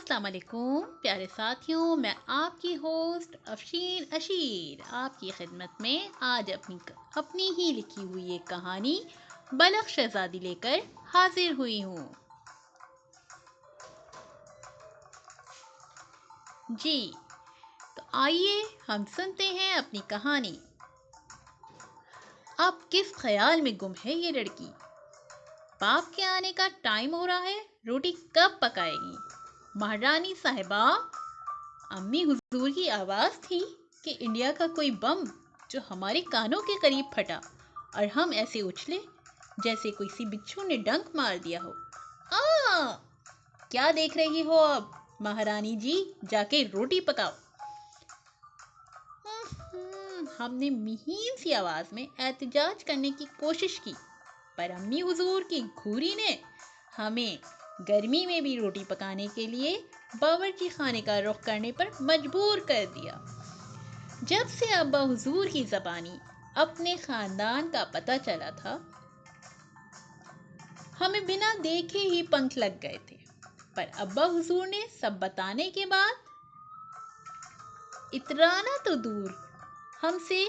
अस्सलाम वालेकुम प्यारे साथियों, मैं आपकी होस्ट अफशीन अशीर आपकी खिदमत में आज अपनी ही लिखी हुई एक कहानी बलख शहजादी लेकर हाजिर हुई हूँ। जी तो आइए हम सुनते हैं अपनी कहानी। अब किस ख्याल में गुम है ये लड़की? बाप के आने का टाइम हो रहा है, रोटी कब पकाएगी? महारानी साहिबा। अम्मी हुजूर की आवाज़ थी कि इंडिया का कोई बम जो हमारे कानों के करीब फटा और हम ऐसे उछले जैसे कोई सी बिच्छू ने डंक मार दिया हो। आ! क्या देख रही हो अब? महारानी जी, जाके रोटी पकाओ। हमने महीन सी आवाज़ में एहतजाज करने की कोशिश की, पर अम्मी हुजूर की घूरी ने हमें गर्मी में भी रोटी पकाने के लिए बावर्ची खाने का रुख करने पर मजबूर कर दिया। जब से अब्बा हुजूर की ज़बानी अपने ख़ानदान का पता चला था, हमें बिना देखे ही पंख लग गए थे। पर अब्बा हुजूर ने सब बताने के बाद इतराना तो दूर, हमसे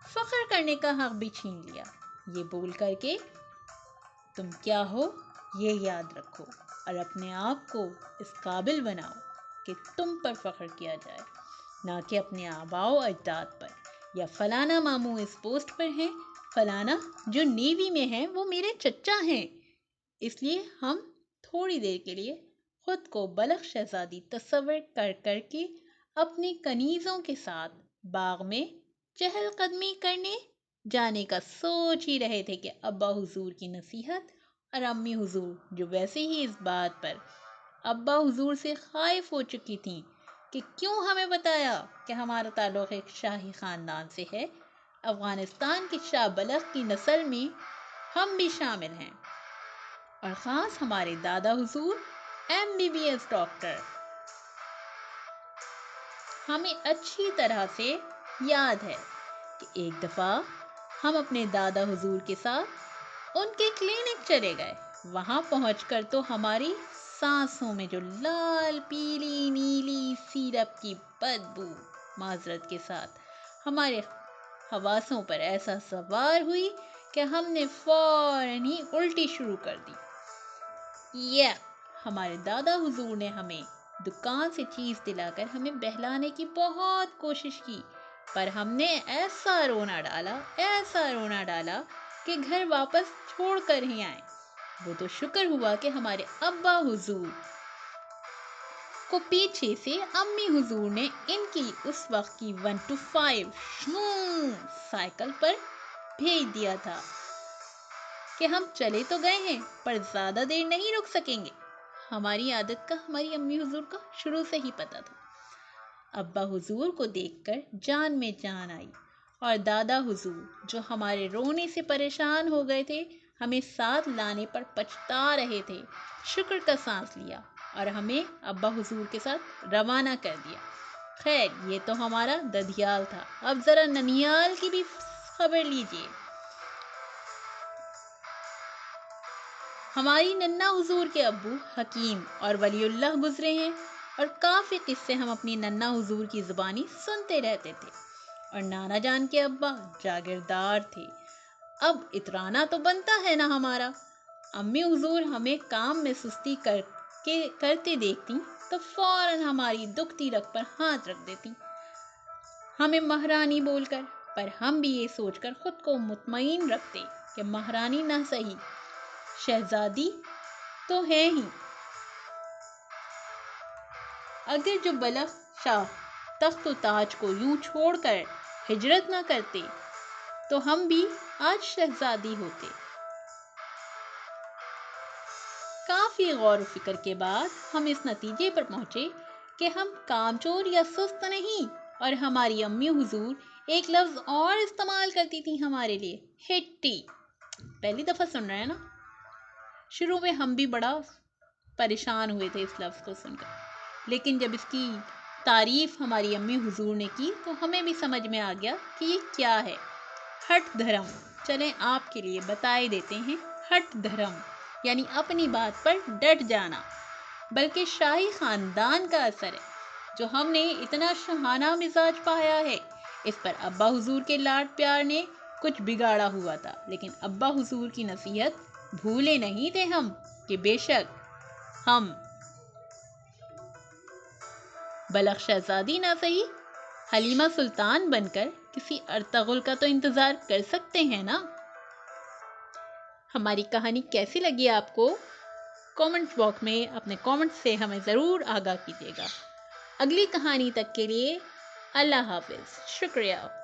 फ़ख्र करने का हक भी छीन लिया, ये बोल कर के तुम क्या हो ये याद रखो और अपने आप को इस काबिल बनाओ कि तुम पर फ़ख्र किया जाए, ना कि अपने आबाओ अजदाद पर, या फलाना मामू इस पोस्ट पर हैं, फलाना जो नेवी में है वो मेरे चचा हैं। इसलिए हम थोड़ी देर के लिए खुद को बलख शहजादी तस्वर कर करके अपने कनीज़ों के साथ बाग में चहलकदमी करने जाने का सोच ही रहे थे कि अब्बा हुजूर की नसीहत और अम्मी हुजूर, जो वैसे ही इस बात पर अब्बा हुजूर से खाइफ हो चुकी थी कि क्यों हमें बताया कि हमारा ताल्लुक़ एक शाही ख़ानदान से है, अफ़गानिस्तान के शाह बलख की नस्ल में हम भी शामिल हैं, और ख़ास हमारे दादा हुजूर MBBS डॉक्टर। हमें अच्छी तरह से याद है कि एक दफ़ा हम अपने दादा हुजूर के साथ उनके क्लिनिक चले गए। वहाँ पहुँचकर तो हमारी सांसों में जो लाल पीली नीली सिरप की बदबू माजरत के साथ हमारे हवासों पर ऐसा सवार हुई कि हमने फौरन ही उल्टी शुरू कर दी। हमारे दादा हुजूर ने हमें दुकान से चीज़ दिलाकर हमें बहलाने की बहुत कोशिश की, पर हमने ऐसा रोना डाला कि घर वापस छोड़ कर ही आए। वो तो शुक्र हुआ कि हमारे अब्बा हुजूर को पीछे से अम्मी हुजूर ने इनकी उस वक्त की 1 to 5 साइकिल पर भेज दिया था कि हम चले तो गए हैं पर ज़्यादा देर नहीं रुक सकेंगे। हमारी आदत का हमारी अम्मी हुजूर का शुरू से ही पता था। अब्बा हुजूर को देखकर जान में जान आई, और दादा हुजूर जो हमारे रोने से परेशान हो गए थे, हमें साथ लाने पर पछता रहे थे, शुक्र का सांस लिया और हमें अब्बा हुजूर के साथ रवाना कर दिया। खैर, ये तो हमारा ददियाल था, अब ज़रा ननियाल की भी खबर लीजिए। हमारी नन्ना हुजूर के अब्बू हकीम और वलीउल्लाह गुजरे हैं, और काफ़ी किस्से हम अपनी नन्ना हुजूर की ज़ुबानी सुनते रहते थे। और नाना जान के अब्बा जागीरदार थे। अब इतराना तो बनता है ना हमारा। अम्मी हुजूर हमें काम में सुस्ती करते देखती तो फौरन हमारी दुखती रग पर हाथ रख देती, हमें महारानी बोलकर। पर हम भी ये सोचकर खुद को मुतमईन रखते कि महारानी ना सही, शहजादी तो है ही। अगर जो बलख शाह तख्त व ताज को यूं छोड़कर हिजरत ना करते तो हम भी आज शहजादी होते। काफ़ी गौर व फिक्र के बाद हम इस नतीजे पर पहुँचे कि हम कामचोर या सुस्त नहीं, और हमारी अम्मी हुजूर एक लफ्ज़ और इस्तेमाल करती थी हमारे लिए, हिट्टी। पहली दफ़ा सुन रहे हैं ना? शुरू में हम भी बड़ा परेशान हुए थे इस लफ्ज़ को सुनकर, लेकिन जब इसकी तारीफ़ हमारी अम्मी हुजूर ने की तो हमें भी समझ में आ गया कि ये क्या है। हठ धर्म। चलें आपके लिए बताए देते हैं। हठ धर्म यानी अपनी बात पर डट जाना। بلکہ شاہی خاندان کا اثر ہے جو ہم نے اتنا شاہانہ مزاج پایا ہے۔ اس پر ابا حضور کے لاڈ پیار نے کچھ بگاڑا ہوا تھا، لیکن ابا حضور کی نصیحت بھولے نہیں تھے ہم کہ بے شک ہم بلخ شہزادی نہ صحیح، حلیمہ سلطان بن کر کسی ارطغرل کا تو انتظار کر سکتے ہیں نا۔ ہماری کہانی کیسی لگی آپ کو؟ کامنٹ باکس میں اپنے کامنٹ سے ہمیں ضرور آگاہ کیجیے گا۔ اگلی کہانی تک کے لیے اللہ حافظ، شکریہ۔